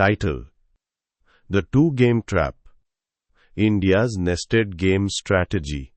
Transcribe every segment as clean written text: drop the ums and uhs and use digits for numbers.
Title: The Two-Game Trap. India's Nested Game Strategy.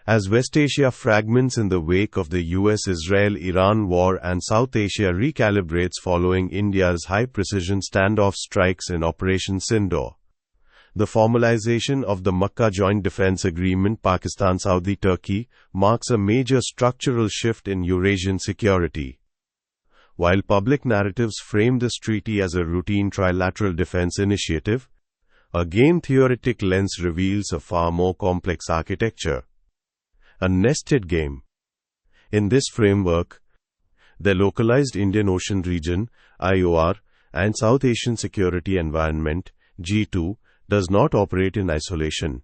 As West Asia fragments in the wake of the US-Israel-Iran war and South Asia recalibrates following India's high-precision standoff strikes in Operation Sindoor, the formalization of the Mecca Joint Defense Agreement Pakistan-Saudi-Turkey marks a major structural shift in Eurasian security. While public narratives frame this treaty as a routine trilateral defense initiative, a game-theoretic lens reveals a far more complex architecture: a nested game. In this framework, the localized Indian Ocean region, IOR, and South Asian Security Environment, G2, does not operate in isolation.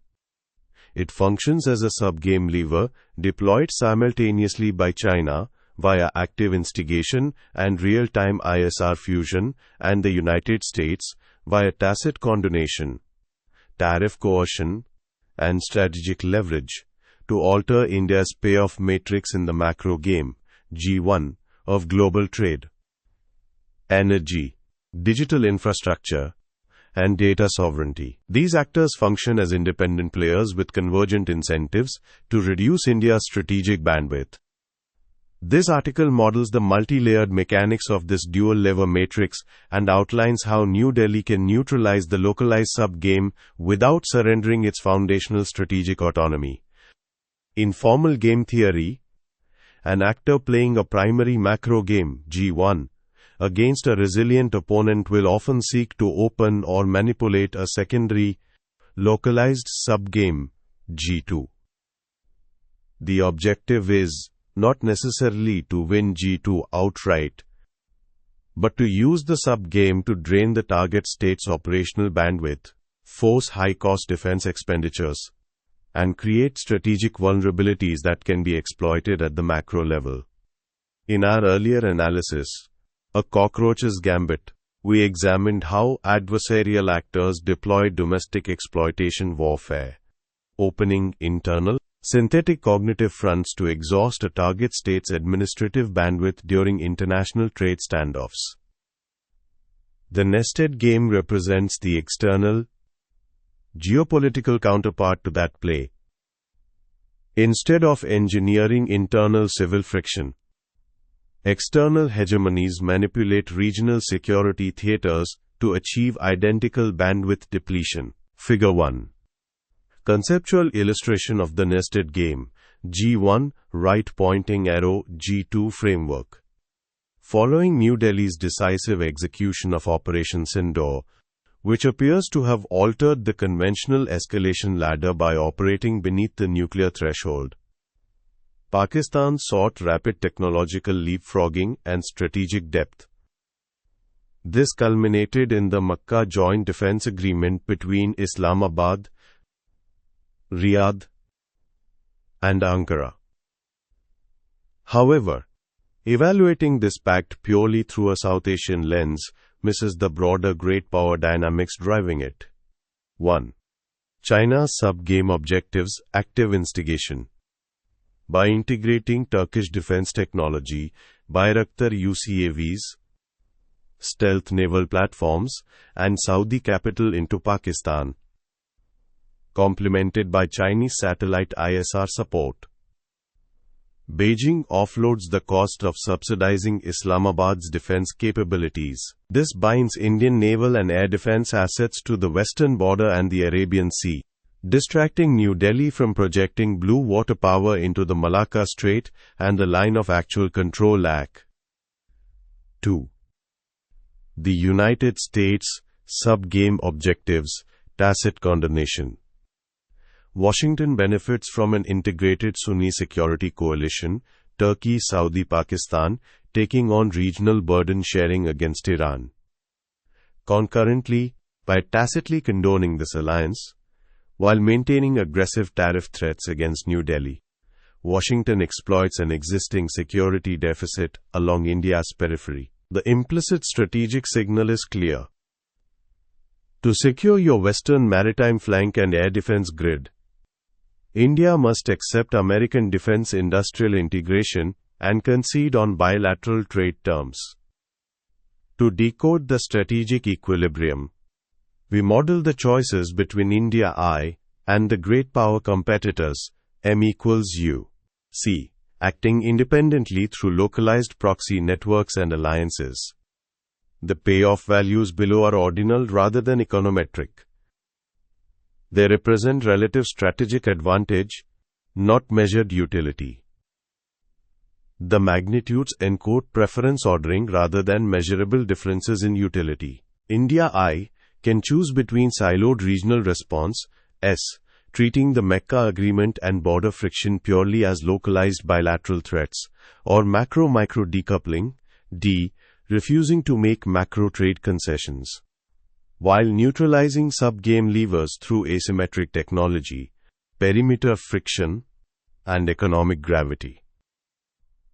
It functions as a sub-game lever, deployed simultaneously by China via active instigation and real-time ISR fusion, and the United States via tacit condonation, tariff coercion, and strategic leverage, to alter India's payoff matrix in the macro game, G1, of global trade, energy, digital infrastructure, and data sovereignty. These actors function as independent players with convergent incentives to reduce India's strategic bandwidth. This article models the multi-layered mechanics of this dual-lever matrix and outlines how New Delhi can neutralize the localized sub-game without surrendering its foundational strategic autonomy. In formal game theory, an actor playing a primary macro game, G1, against a resilient opponent will often seek to open or manipulate a secondary, localized sub-game, G2. The objective is not necessarily to win G2 outright, but to use the sub-game to drain the target state's operational bandwidth, force high-cost defense expenditures, and create strategic vulnerabilities that can be exploited at the macro level. In our earlier analysis, A Cockroach's Gambit, we examined how adversarial actors deploy domestic exploitation warfare, opening internal, synthetic cognitive fronts to exhaust a target state's administrative bandwidth during international trade standoffs. The nested game represents the external, geopolitical counterpart to that play. Instead of engineering internal civil friction, external hegemonies manipulate regional security theaters to achieve identical bandwidth depletion. Figure 1. Conceptual illustration of the nested game, G1, right pointing arrow, G2 framework. Following New Delhi's decisive execution of Operation Sindoor, which appears to have altered the conventional escalation ladder by operating beneath the nuclear threshold, Pakistan sought rapid technological leapfrogging and strategic depth. This culminated in the Mecca Joint Defense Agreement between Islamabad, Riyadh, and Ankara. However, evaluating this pact purely through a South Asian lens misses the broader great power dynamics driving it. 1. China's sub-game objectives: active instigation. By integrating Turkish defense technology, Bayraktar UCAVs, stealth naval platforms, and Saudi capital into Pakistan, complemented by Chinese satellite ISR support, Beijing offloads the cost of subsidizing Islamabad's defense capabilities. This binds Indian naval and air defense assets to the western border and the Arabian Sea, distracting New Delhi from projecting blue water power into the Malacca Strait and the line of actual control (LAC). 2. The United States sub-game objectives: tacit condonation. Washington benefits from an integrated Sunni security coalition, Turkey, Saudi, Pakistan, taking on regional burden sharing against Iran. Concurrently, by tacitly condoning this alliance, while maintaining aggressive tariff threats against New Delhi, Washington exploits an existing security deficit along India's periphery. The implicit strategic signal is clear. To secure your western maritime flank and air defense grid, India must accept American defense industrial integration and concede on bilateral trade terms. To decode the strategic equilibrium, we model the choices between India I and the great power competitors M equals U, C, acting independently through localized proxy networks and alliances. The payoff values below are ordinal rather than econometric. They represent relative strategic advantage, not measured utility. The magnitudes encode preference ordering rather than measurable differences in utility. India I can choose between siloed regional response, S, treating the Mecca Agreement and border friction purely as localized bilateral threats, or macro-micro decoupling, D, refusing to make macro trade concessions, while neutralizing sub-game levers through asymmetric technology, perimeter friction, and economic gravity.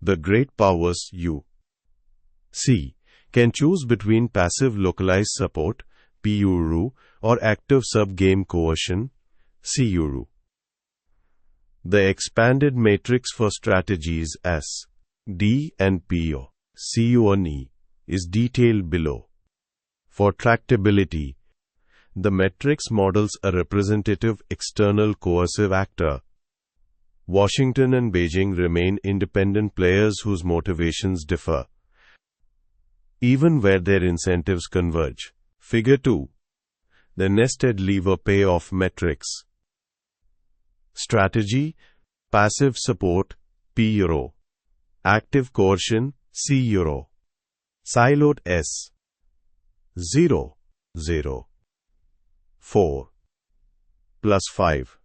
The great powers U, C, can choose between passive localized support, PURU, or active sub-game coercion, CURU. The expanded matrix for strategies S, D, and PO, CU and E, is detailed below. For tractability, the matrix models a representative external coercive actor. Washington and Beijing remain independent players whose motivations differ, even where their incentives converge. Figure 2. The nested lever payoff matrix. Strategy, passive support, P euro. Active coercion, C euro. Siloed S. 0, 0. 4. Plus 5.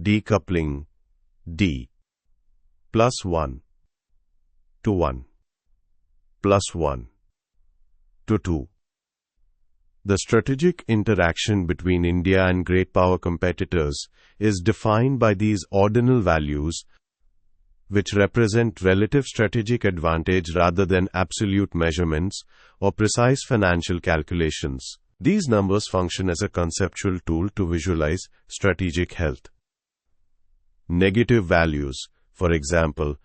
Decoupling, D. Plus 1. To 1. Plus 1. To 2. The strategic interaction between India and great power competitors is defined by these ordinal values, which represent relative strategic advantage rather than absolute measurements or precise financial calculations. These numbers function as a conceptual tool to visualize strategic health. Negative values, for example,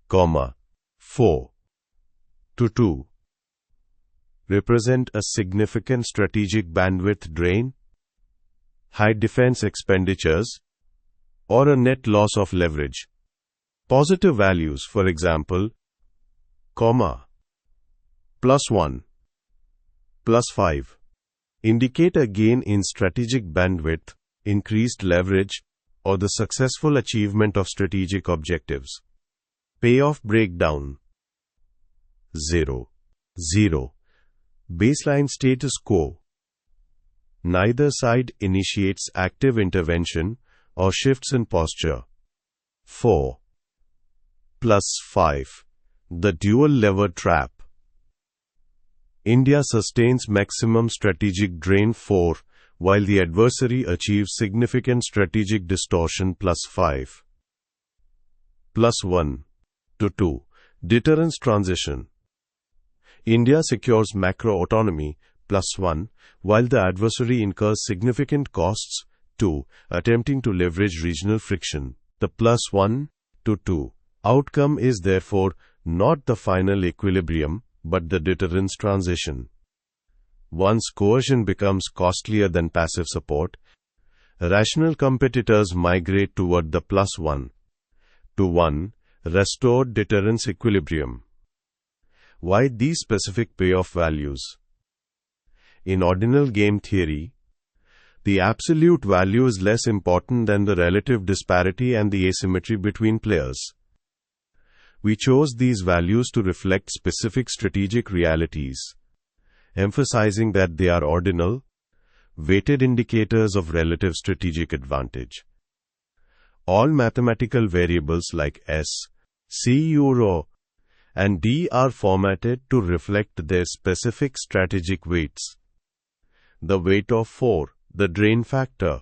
4 to 2, represent a significant strategic bandwidth drain, high defense expenditures, or a net loss of leverage. Positive values, for example, plus 1, plus 5, indicate a gain in strategic bandwidth, increased leverage, or the successful achievement of strategic objectives. Payoff breakdown. 0, 0. Baseline status quo. Neither side initiates active intervention or shifts in posture. 4. Plus 5. The dual lever trap. India sustains maximum strategic drain 4, while the adversary achieves significant strategic distortion. Plus 5. Plus 1 to 2. Deterrence transition. India secures macro autonomy. Plus 1, while the adversary incurs significant costs. 2. Attempting to leverage regional friction. The plus 1 to 2 outcome is therefore not the final equilibrium, but the deterrence transition. Once coercion becomes costlier than passive support, rational competitors migrate toward the plus 1 to 1 restored deterrence equilibrium. Why these specific payoff values? In ordinal game theory, the absolute value is less important than the relative disparity and the asymmetry between players. We chose these values to reflect specific strategic realities, emphasizing that they are ordinal, weighted indicators of relative strategic advantage. All mathematical variables like S, C euro, and D are formatted to reflect their specific strategic weights. The weight of 4, the drain factor.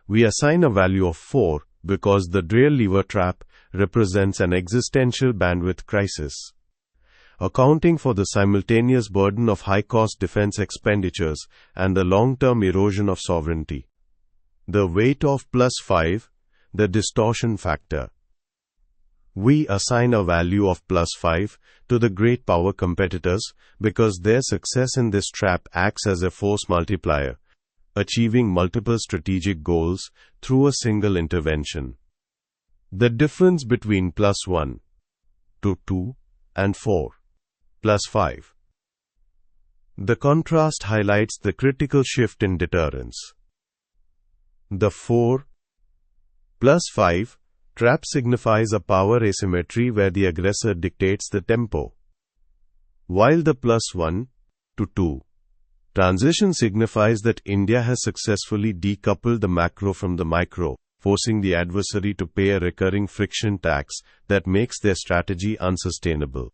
We assign a value of 4 because the dual lever trap represents an existential bandwidth crisis, accounting for the simultaneous burden of high-cost defense expenditures and the long-term erosion of sovereignty. The weight of plus 5, the distortion factor. We assign a value of +5 to the great power competitors because their success in this trap acts as a force multiplier, achieving multiple strategic goals through a single intervention. The difference between +1 to 2 and 4 +5. The contrast highlights the critical shift in deterrence. The 4 +5 trap signifies a power asymmetry where the aggressor dictates the tempo, while the +1 to 2 transition signifies that India has successfully decoupled the macro from the micro, forcing the adversary to pay a recurring friction tax that makes their strategy unsustainable.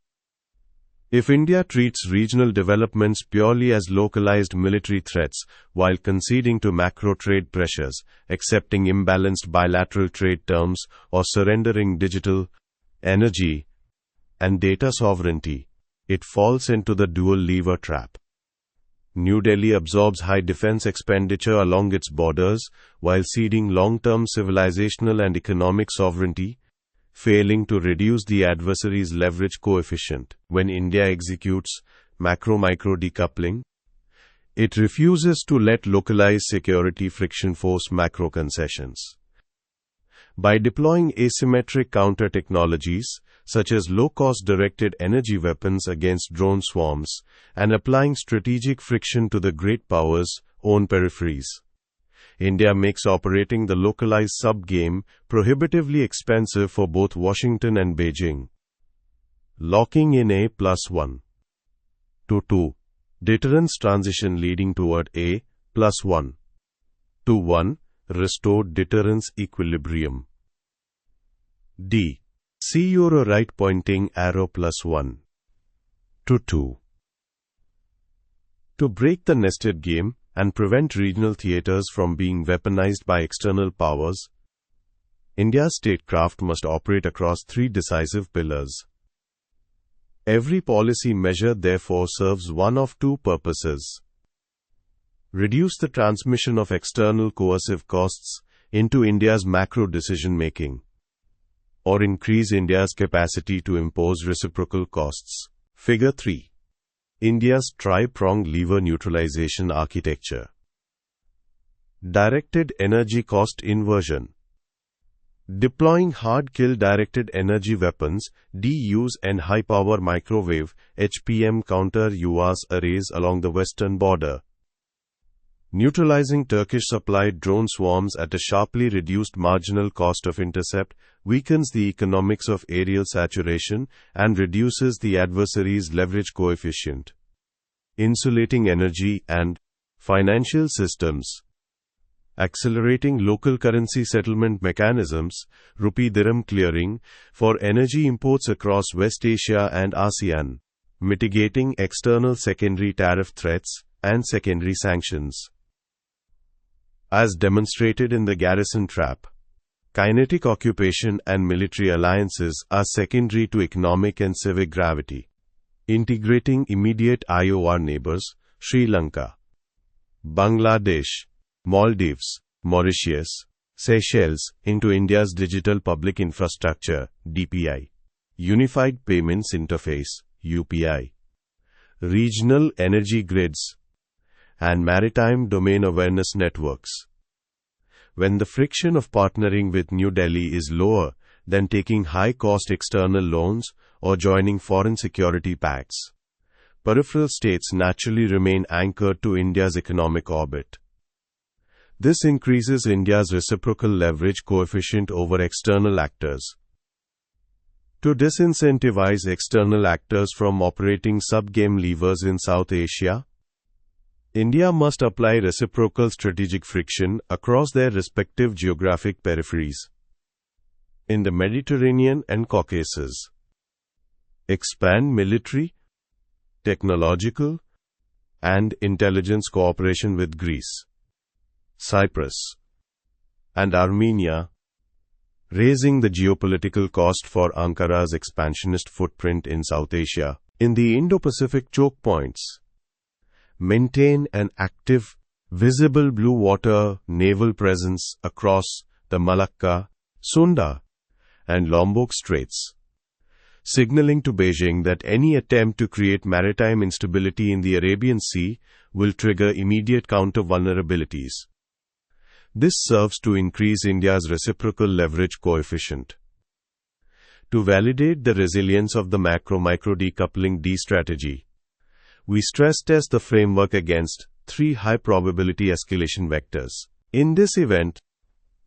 If India treats regional developments purely as localized military threats while conceding to macro trade pressures, accepting imbalanced bilateral trade terms, or surrendering digital, energy, and data sovereignty, it falls into the dual lever trap. New Delhi absorbs high defense expenditure along its borders while ceding long-term civilizational and economic sovereignty, failing to reduce the adversary's leverage coefficient. When India executes macro-micro decoupling, it refuses to let localized security friction force macro concessions. By deploying asymmetric counter-technologies, such as low-cost directed energy weapons against drone swarms, and applying strategic friction to the great powers' own peripheries, India makes operating the localized sub-game prohibitively expensive for both Washington and Beijing, locking in a +1 to 2 deterrence transition leading toward a +1 to 1 restored deterrence equilibrium. D. See your right pointing arrow +1 to 2. To break the nested game and prevent regional theaters from being weaponized by external powers, India's statecraft must operate across three decisive pillars. Every policy measure therefore serves one of two purposes: reduce the transmission of external coercive costs into India's macro decision-making, or increase India's capacity to impose reciprocal costs. Figure 3. India's tri-pronged lever neutralization architecture. Directed energy cost inversion. Deploying hard-kill directed energy weapons, DUs, and high-power microwave (HPM) counter-UAS arrays along the western border. Neutralizing Turkish-supplied drone swarms at a sharply reduced marginal cost of intercept weakens the economics of aerial saturation and reduces the adversary's leverage coefficient. Insulating energy and financial systems. Accelerating local currency settlement mechanisms, rupee-dirham clearing, for energy imports across West Asia and ASEAN. Mitigating external secondary tariff threats and secondary sanctions. As demonstrated in the garrison trap, kinetic occupation and military alliances are secondary to economic and civic gravity. Integrating immediate IOR neighbors, Sri Lanka, Bangladesh, Maldives, Mauritius, Seychelles, into India's digital public infrastructure, DPI, Unified Payments Interface, UPI, regional energy grids, and maritime domain awareness networks. When the friction of partnering with New Delhi is lower than taking high-cost external loans or joining foreign security pacts, peripheral states naturally remain anchored to India's economic orbit. This increases India's reciprocal leverage coefficient over external actors. To disincentivize external actors from operating sub-game levers in South Asia, India must apply reciprocal strategic friction across their respective geographic peripheries. In the Mediterranean and Caucasus, expand military, technological, and intelligence cooperation with Greece, Cyprus, and Armenia, raising the geopolitical cost for Ankara's expansionist footprint in South Asia. In the Indo-Pacific choke points, maintain an active, visible blue water naval presence across the Malacca, Sunda, and Lombok Straits, signaling to Beijing that any attempt to create maritime instability in the Arabian Sea will trigger immediate counter-vulnerabilities. This serves to increase India's reciprocal leverage coefficient. To validate the resilience of the macro-micro decoupling D strategy, we stress-test the framework against 3 high-probability escalation vectors. In this event,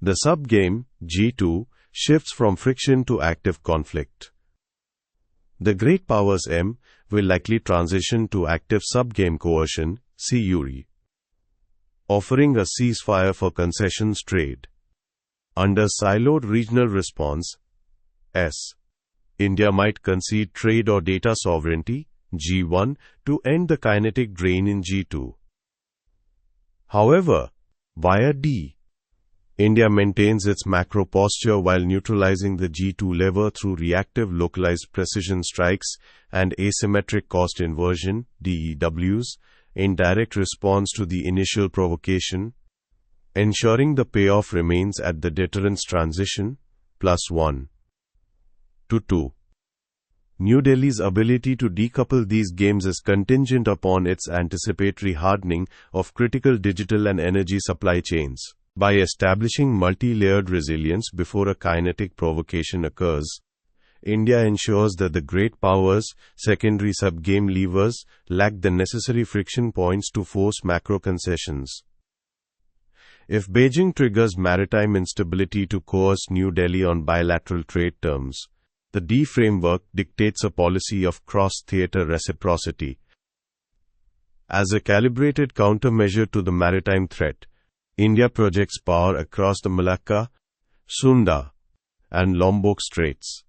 the subgame, G2, shifts from friction to active conflict. The great powers M will likely transition to active subgame coercion, CURI, offering a ceasefire for concessions trade. Under siloed regional response, S, India might concede trade or data sovereignty, G1, to end the kinetic drain in G2. However, via D, India maintains its macro posture while neutralizing the G2 lever through reactive localized precision strikes and asymmetric cost inversion, DEWs, in direct response to the initial provocation, ensuring the payoff remains at the deterrence transition, +1 to 2. New Delhi's ability to decouple these games is contingent upon its anticipatory hardening of critical digital and energy supply chains. By establishing multi-layered resilience before a kinetic provocation occurs, India ensures that the great powers' secondary subgame levers lack the necessary friction points to force macro concessions. If Beijing triggers maritime instability to coerce New Delhi on bilateral trade terms, the D framework dictates a policy of cross-theater reciprocity. As a calibrated countermeasure to the maritime threat, India projects power across the Malacca, Sunda, and Lombok Straits.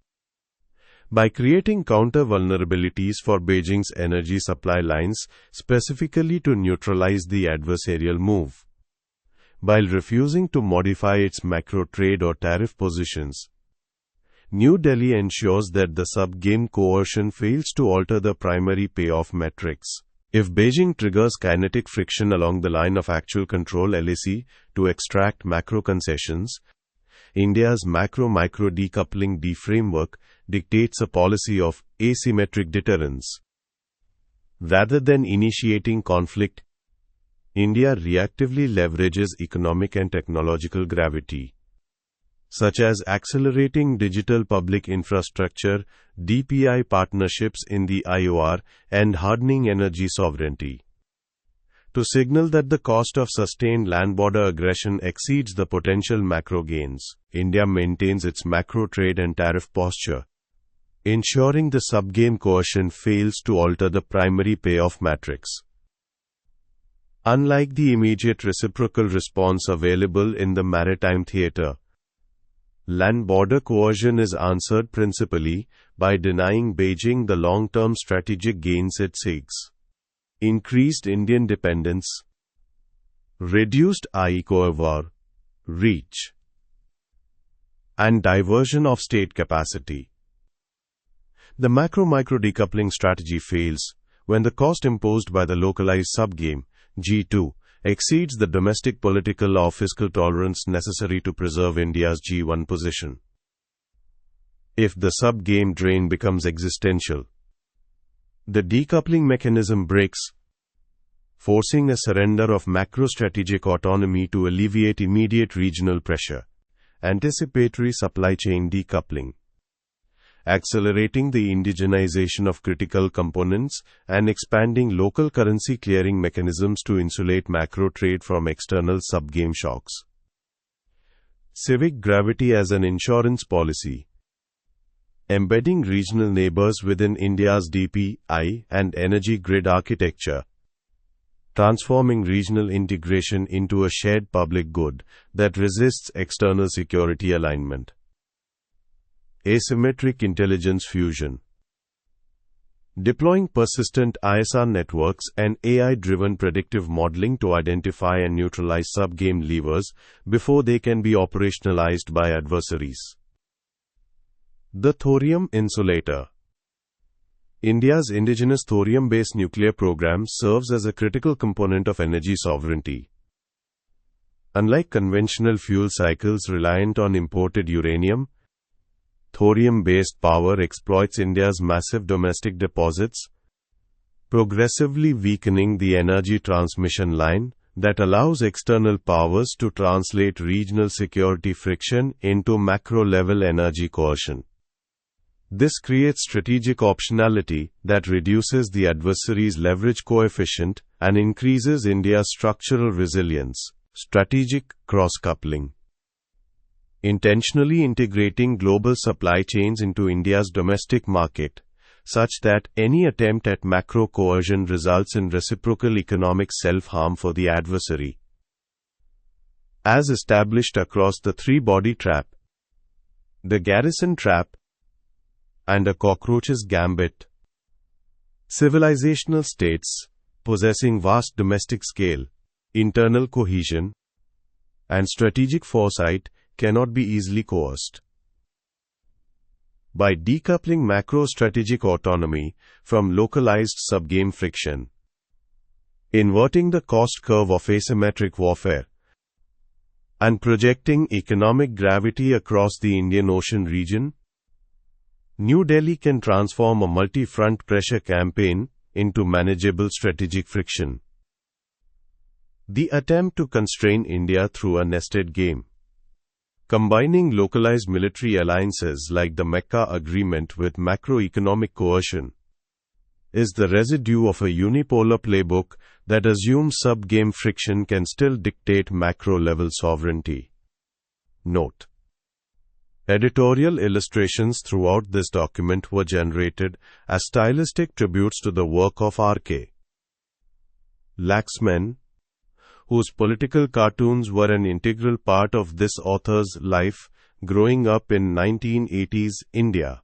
By creating counter-vulnerabilities for Beijing's energy supply lines specifically to neutralize the adversarial move, while refusing to modify its macro trade or tariff positions, New Delhi ensures that the subgame coercion fails to alter the primary payoff metrics. If Beijing triggers kinetic friction along the line of actual control LAC to extract macro concessions, India's macro-micro decoupling D framework dictates a policy of asymmetric deterrence. Rather than initiating conflict, India reactively leverages economic and technological gravity, such as accelerating digital public infrastructure, DPI partnerships in the IOR, and hardening energy sovereignty, to signal that the cost of sustained land border aggression exceeds the potential macro gains. India maintains its macro trade and tariff posture, ensuring the subgame coercion fails to alter the primary payoff matrix. Unlike the immediate reciprocal response available in the maritime theater, land border coercion is answered principally by denying Beijing the long-term strategic gains it seeks: increased Indian dependence, reduced IECOEVR reach, and diversion of state capacity. The macro-micro decoupling strategy fails when the cost imposed by the localized subgame, G2, exceeds the domestic political or fiscal tolerance necessary to preserve India's G1 position. If the subgame drain becomes existential, the decoupling mechanism breaks, forcing a surrender of macro-strategic autonomy to alleviate immediate regional pressure. Anticipatory supply chain decoupling, accelerating the indigenization of critical components and expanding local currency clearing mechanisms to insulate macro trade from external subgame shocks. Civic gravity as an insurance policy, embedding regional neighbors within India's DPI and energy grid architecture, transforming regional integration into a shared public good that resists external security alignment. Asymmetric intelligence fusion, deploying persistent ISR networks and AI-driven predictive modeling to identify and neutralize subgame levers before they can be operationalized by adversaries. The thorium insulator. India's indigenous thorium-based nuclear program serves as a critical component of energy sovereignty. Unlike conventional fuel cycles reliant on imported uranium, thorium-based power exploits India's massive domestic deposits, progressively weakening the energy transmission line that allows external powers to translate regional security friction into macro-level energy coercion. This creates strategic optionality that reduces the adversary's leverage coefficient and increases India's structural resilience. Strategic cross-coupling. Intentionally integrating global supply chains into India's domestic market, such that any attempt at macro coercion results in reciprocal economic self-harm for the adversary. As established across the three-body trap, the garrison trap, and a cockroach's gambit, civilizational states, possessing vast domestic scale, internal cohesion, and strategic foresight, cannot be easily coerced. By decoupling macro-strategic autonomy from localized subgame friction, inverting the cost curve of asymmetric warfare, and projecting economic gravity across the Indian Ocean region, New Delhi can transform a multi-front pressure campaign into manageable strategic friction. The attempt to constrain India through a nested game, combining localized military alliances like the Mecca Agreement with macroeconomic coercion, is the residue of a unipolar playbook that assumes sub-game friction can still dictate macro-level sovereignty. Note: editorial illustrations throughout this document were generated as stylistic tributes to the work of R.K. Laxman, whose political cartoons were an integral part of this author's life growing up in 1980s India.